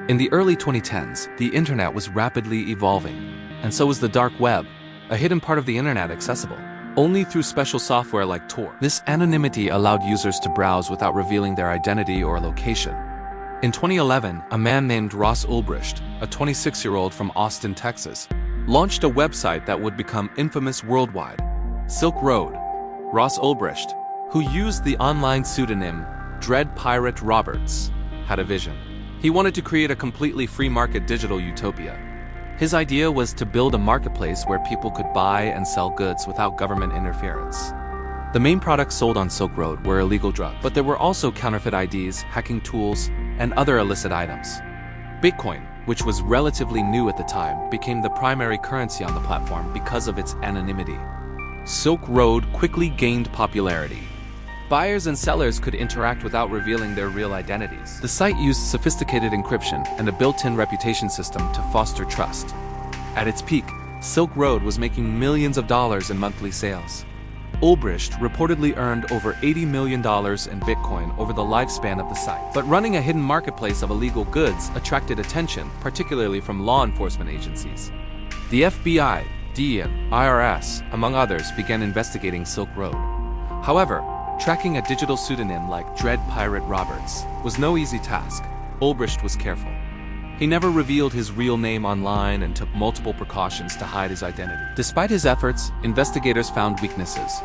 In the early 2010s, the internet was rapidly evolving, and so was the dark web, a hidden part of the internet accessible only through special software like Tor. This anonymity allowed users to browse without revealing their identity or location. In 2011, a man named Ross Ulbricht, a 26-year-old from Austin, Texas, launched a website that would become infamous worldwide, Silk Road. Ross Ulbricht, who used the online pseudonym Dread Pirate Roberts, had a vision. He wanted to create a completely free market digital utopia. His idea was to build a marketplace where people could buy and sell goods without government interference. The main products sold on Silk Road were illegal drugs, but there were also counterfeit IDs, hacking tools, and other illicit items. Bitcoin, which was relatively new at the time, became the primary currency on the platform because of its anonymity. Silk Road quickly gained popularity. Buyers and sellers could interact without revealing their real identities. The site used sophisticated encryption and a built-in reputation system to foster trust. At its peak, Silk Road was making millions of dollars in monthly sales. Ulbricht reportedly earned over $80 million in Bitcoin over the lifespan of the site. But running a hidden marketplace of illegal goods attracted attention, particularly from law enforcement agencies. The FBI, DEA, IRS, among others, began investigating Silk Road. However, tracking a digital pseudonym like Dread Pirate Roberts was no easy task. Ulbricht was careful. He never revealed his real name online and took multiple precautions to hide his identity. Despite his efforts, investigators found weaknesses.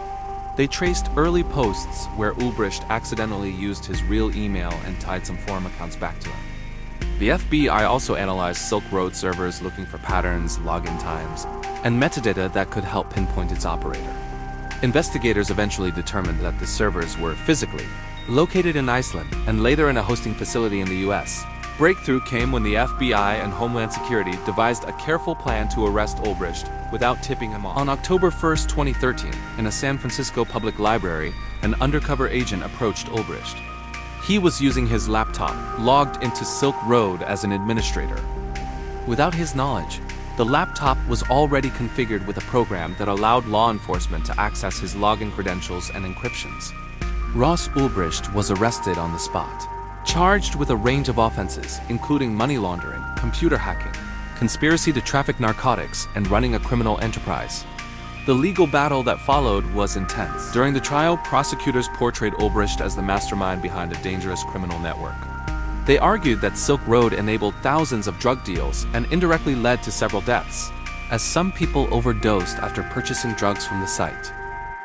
They traced early posts where Ulbricht accidentally used his real email and tied some forum accounts back to him. The FBI also analyzed Silk Road servers looking for patterns, login times, and metadata that could help pinpoint its operator. Investigators eventually determined that the servers were physically located in Iceland and later in a hosting facility in the US. Breakthrough came when the FBI and Homeland Security devised a careful plan to arrest Ulbricht without tipping him off. On October 1, 2013, in a San Francisco public library, an undercover agent approached Ulbricht. He was using his laptop, logged into Silk Road as an administrator. Without his knowledge, the laptop was already configured with a program that allowed law enforcement to access his login credentials and encryptions. Ross Ulbricht was arrested on the spot, charged with a range of offenses, including money laundering, computer hacking, conspiracy to traffic narcotics, and running a criminal enterprise. The legal battle that followed was intense. During the trial, prosecutors portrayed Ulbricht as the mastermind behind a dangerous criminal network. They argued that Silk Road enabled thousands of drug deals and indirectly led to several deaths, as some people overdosed after purchasing drugs from the site.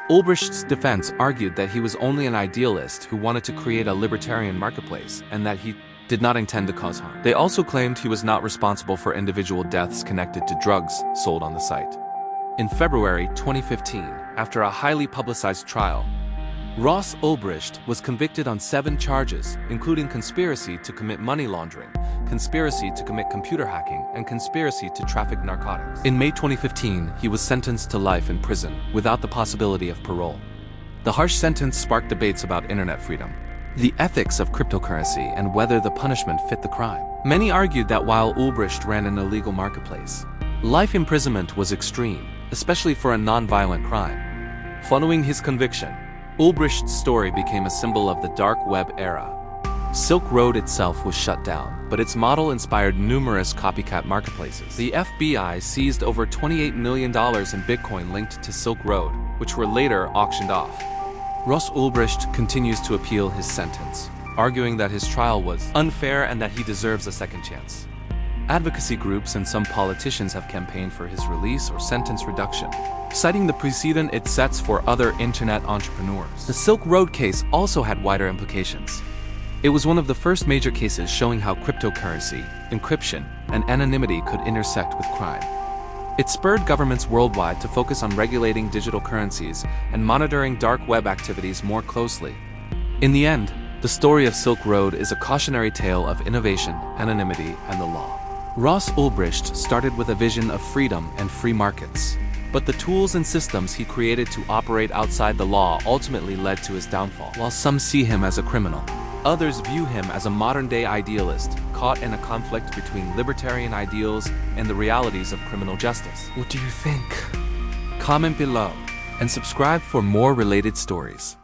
Ulbricht's defense argued that he was only an idealist who wanted to create a libertarian marketplace and that he did not intend to cause harm. They also claimed he was not responsible for individual deaths connected to drugs sold on the site. In February 2015, after a highly publicized trial, Ross Ulbricht was convicted on 7 charges, including conspiracy to commit money laundering, conspiracy to commit computer hacking, and conspiracy to traffic narcotics. In May 2015, he was sentenced to life in prison without the possibility of parole. The harsh sentence sparked debates about internet freedom, the ethics of cryptocurrency, and whether the punishment fit the crime. Many argued that while Ulbricht ran an illegal marketplace, life imprisonment was extreme, especially for a non-violent crime. Following his conviction, Ulbricht's story became a symbol of the dark web era. Silk Road itself was shut down, but its model inspired numerous copycat marketplaces. The FBI seized over $28 million in Bitcoin linked to Silk Road, which were later auctioned off. Ross Ulbricht continues to appeal his sentence, arguing that his trial was unfair and that he deserves a second chance. Advocacy groups and some politicians have campaigned for his release or sentence reduction, citing the precedent it sets for other internet entrepreneurs. The Silk Road case also had wider implications. It was one of the first major cases showing how cryptocurrency, encryption, and anonymity could intersect with crime. It spurred governments worldwide to focus on regulating digital currencies and monitoring dark web activities more closely. In the end, the story of Silk Road is a cautionary tale of innovation, anonymity, and the law. Ross Ulbricht started with a vision of freedom and free markets, but the tools and systems he created to operate outside the law ultimately led to his downfall. While some see him as a criminal, others view him as a modern-day idealist, caught in a conflict between libertarian ideals and the realities of criminal justice. What do you think? Comment below and subscribe for more related stories.